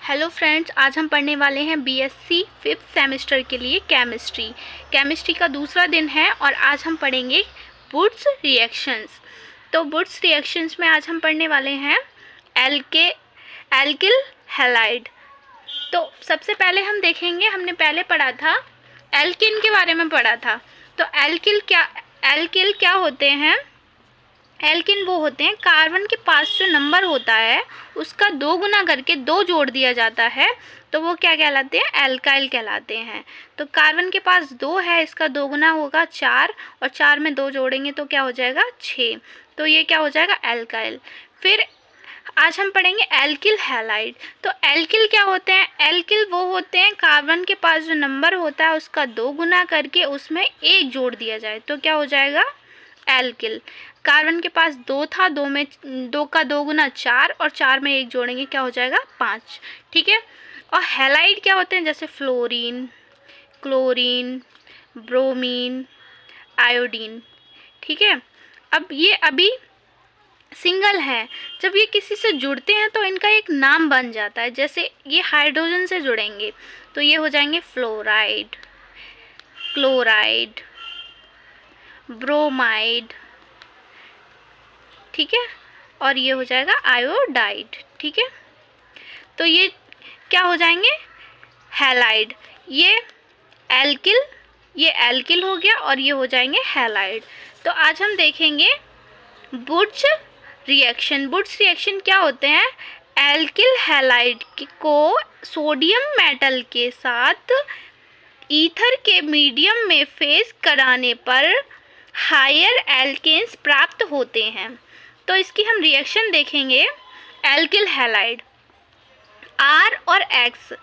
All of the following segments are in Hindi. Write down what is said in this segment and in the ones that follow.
हेलो फ्रेंड्स, आज हम पढ़ने वाले हैं बीएससी 5th सेमेस्टर के लिए केमिस्ट्री का दूसरा दिन है और आज हम पढ़ेंगे वुड्स रिएक्शंस। तो वुड्स रिएक्शंस में आज हम पढ़ने वाले हैं एल्किल हैलाइड। तो सबसे पहले हम देखेंगे, हमने पहले पढ़ा था एल्किन के बारे में पढ़ा था। तो एल्किल क्या होते हैं? एल्किन वो होते हैं कार्बन के पास जो नंबर होता है उसका 2 गुना करके 2 जोड़ दिया जाता है, तो वो क्या कहलाते हैं? एल्काइल कहलाते हैं। तो कार्बन के पास 2 है, इसका 2 गुना होगा 4 और 4 में 2 जोड़ेंगे तो क्या हो जाएगा? 6। तो ये क्या हो जाएगा? एल्काइल। फिर आज हम पढ़ेंगे एल्किल हैलाइड। तो एल्किल क्या होते हैं? एल्किल वो होते हैं कार्बन के पास जो नंबर होता है उसका 2 गुना करके उसमें 1 जोड़ दिया जाए तो क्या हो जाएगा? एल्किल। कार्बन के पास 2 था, 2 में 2 का 2 गुना 4 और 4 में 1 जोड़ेंगे क्या हो जाएगा? 5। ठीक है। और हैलाइड क्या होते हैं? जैसे फ्लोरीन, क्लोरीन, ब्रोमीन, आयोडीन। ठीक है। अब ये अभी सिंगल है, जब ये किसी से जुड़ते हैं तो इनका एक नाम बन जाता है। जैसे ये हाइड्रोजन से जुड़ेंगे तो ये हो जाएंगे फ्लोराइड, क्लोराइड, ब्रोमाइड। ठीक है। और ये हो जाएगा आयोडाइड। ठीक है। तो ये क्या हो जाएंगे? हैलाइड। ये एल्किल हो गया और ये हो जाएंगे हैलाइड। तो आज हम देखेंगे वुड्स रिएक्शन। वुड्स रिएक्शन क्या होते हैं? एल्किल हैलाइड को सोडियम मेटल के साथ ईथर के मीडियम में फेस कराने पर हायर एल्केन्स प्राप्त होते हैं। तो इसकी हम रिएक्शन देखेंगे। एल्किल हैलाइड आर और एक्स।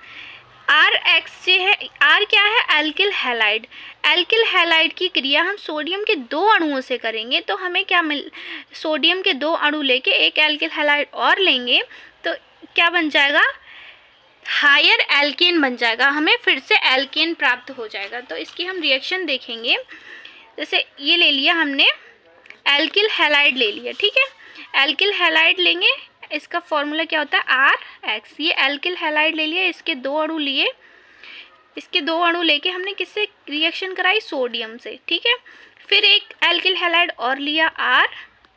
जो है, आर क्या है? Alkyl halide. एल्किल हैलाइड की क्रिया हम सोडियम के 2 अणुओं से करेंगे तो हमें क्या सोडियम के 2 अणु लेके एक एल्किल हैलाइड और लेंगे तो क्या बन जाएगा? हायर एल्केन बन जाएगा, हमें फिर से एल्केन प्राप्त हो जाएगा। तो इसकी हम रिएक्शन देखेंगे। जैसे ये ले लिया हमने, एल्किल हैलाइड ले लिया। ठीक है। एल्किल हैलाइड लेंगे, इसका फॉर्मूला क्या होता है? R X. ये एल्किल हैलाइड ले लिया, इसके 2 अणु लिए, इसके 2 अणु लेके हमने किससे रिएक्शन कराई? सोडियम से। ठीक है। फिर एक एल्किल हैलाइड और लिया, आर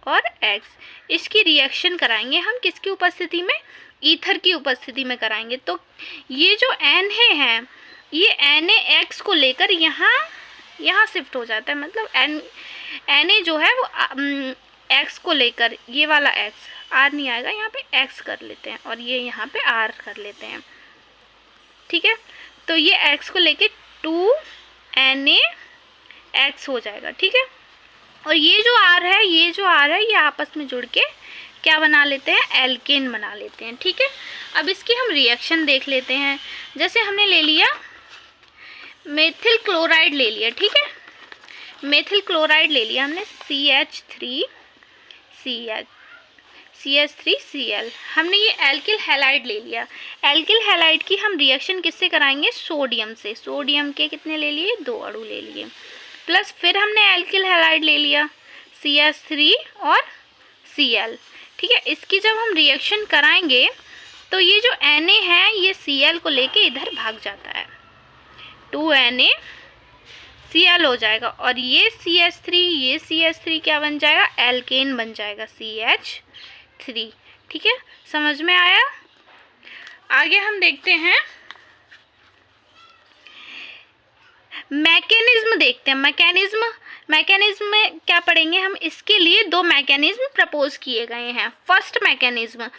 और एक्स। इसकी रिएक्शन कराएंगे हम किसकी उपस्थिति में? ईथर की उपस्थिति में कराएंगे। तो ये जो एन है ये Na को लेकर यहाँ शिफ्ट हो जाता है। मतलब Na जो है वो एक्स को लेकर, ये वाला एक्स, आर नहीं आएगा, यहाँ पे एक्स कर लेते हैं और ये यहाँ पे आर कर लेते हैं। ठीक है। तो ये एक्स को लेके 2NaX हो जाएगा। ठीक है। और ये जो आर है ये आपस में जुड़ के क्या बना लेते हैं? एल्केन बना लेते हैं। ठीक है। अब इसकी हम रिएक्शन देख लेते हैं। जैसे हमने ले लिया मेथिल क्लोराइड ले लिया। ठीक है। मेथिल क्लोराइड ले लिया हमने, CH3Cl। हमने ये एल्किल हैलाइड ले लिया। एल्किल हैलाइड की हम रिएक्शन किससे कराएंगे? सोडियम से। सोडियम के कितने ले लिए? 2 अणु ले लिए। प्लस फिर हमने एल्किल हैलाइड ले लिया, CH3 और Cl। ठीक है। इसकी जब हम रिएक्शन कराएंगे तो ये जो Na है ये Cl को लेके इधर भाग जाता है, 2NaCl हो जाएगा। और ये CH3 क्या बन जाएगा? एल्केन बन जाएगा, CH3। ठीक है। समझ में आया? आगे हम देखते हैं मैकेनिज्म देखते हैं। मैकेनिज्म में क्या पढ़ेंगे हम? इसके लिए 2 मैकेनिज्म प्रपोज किए गए हैं। फर्स्ट मैकेनिज्म,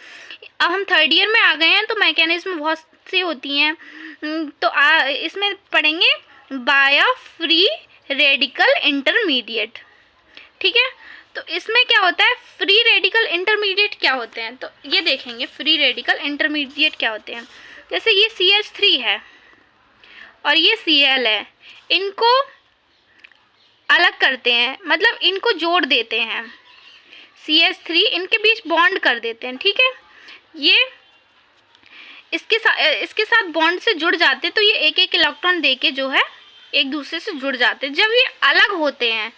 अब हम 3rd ईयर में आ गए हैं तो मैकेनिज्म बहुत सी होती हैं। तो इसमें पढ़ेंगे बायो फ्री रेडिकल इंटरमीडिएट। ठीक है। तो इसमें क्या होता है? फ्री रेडिकल इंटरमीडिएट क्या होते हैं? तो ये देखेंगे फ्री रेडिकल इंटरमीडिएट क्या होते हैं। जैसे ये CH3 है और ये Cl है, इनको अलग करते हैं, मतलब इनको जोड़ देते हैं। CH3 इनके बीच बॉन्ड कर देते हैं। ठीक है। ये इसके साथ बॉन्ड से जुड़ जाते हैं तो ये एक इलेक्ट्रॉन देके जो है एक दूसरे से जुड़ जाते हैं। जब ये अलग होते हैं,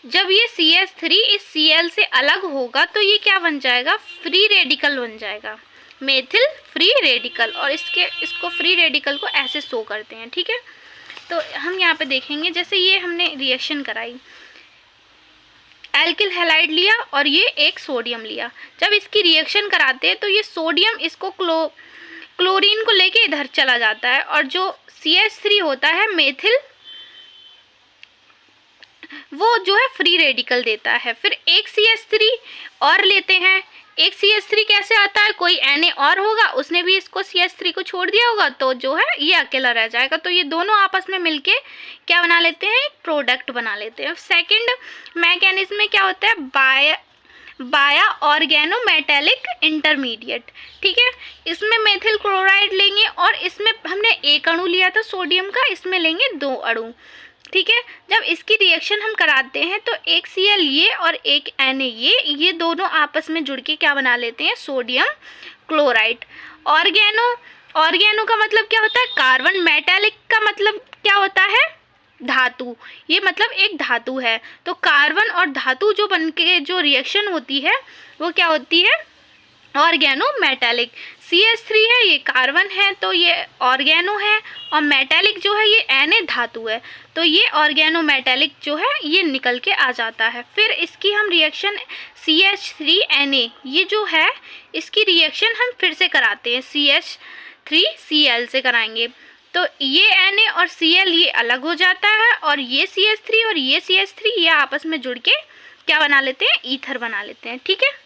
जब ये CH3 इस Cl से अलग होगा तो ये क्या बन जाएगा? फ्री रेडिकल बन जाएगा। मेथिल फ्री रेडिकल, और इसको फ्री रेडिकल को ऐसे शो करते हैं, ठीक है। तो हम यहाँ पे देखेंगे, जैसे ये हमने रिएक्शन कराई, एल्किल हैलाइड लिया और ये एक सोडियम लिया। जब इसकी रिएक्शन कराते हैं तो ये सोडियम इसको क्लोरीन को लेके इधर चला जाता है, और जो CH3 होता है मेथिल, वो जो है फ्री रेडिकल देता है। फिर एक CH3 और लेते हैं। एक CH3 कैसे आता है, कोई Na और होगा, उसने भी इसको CH3 को छोड़ दिया होगा, तो जो है ये अकेला रह जाएगा। तो ये दोनों आपस में मिलके क्या बना लेते हैं, एक प्रोडक्ट बना लेते हैं। सेकंड मैकेनिज्म में क्या होता है, बाया ऑर्गेनोमेटेलिक इंटरमीडिएट, ठीक है। इसमें मेथिल क्लोराइड लेंगे और इसमें हमने एक अणु लिया था सोडियम का, इसमें लेंगे 2 अणु, ठीक है। जब इसकी रिएक्शन हम कराते हैं तो एक Cl ये और एक Na ये दोनों आपस में जुड़ के क्या बना लेते हैं, सोडियम क्लोराइड। ऑर्गेनो का मतलब क्या होता है, कार्बन। मेटालिक का मतलब क्या होता है, धातु। ये मतलब एक धातु है। तो कार्बन और धातु जो बनके जो रिएक्शन होती है वो क्या होती है, ऑर्गेनो मेटालिक। CH3 है, ये कार्बन है, तो ये ऑर्गेनो है, और मेटालिक जो है ये Na धातु है, तो ये ऑर्गेनो मेटालिक जो है ये निकल के आ जाता है। फिर इसकी हम रिएक्शन CH3Na ये जो है इसकी रिएक्शन हम फिर से कराते हैं, CH3Cl से कराएंगे। तो ये Na और Cl ये अलग हो जाता है, और ये CH3 और ये CH3 ये आपस में जुड़ के क्या बना लेते हैं, ईथर बना लेते हैं, ठीक है।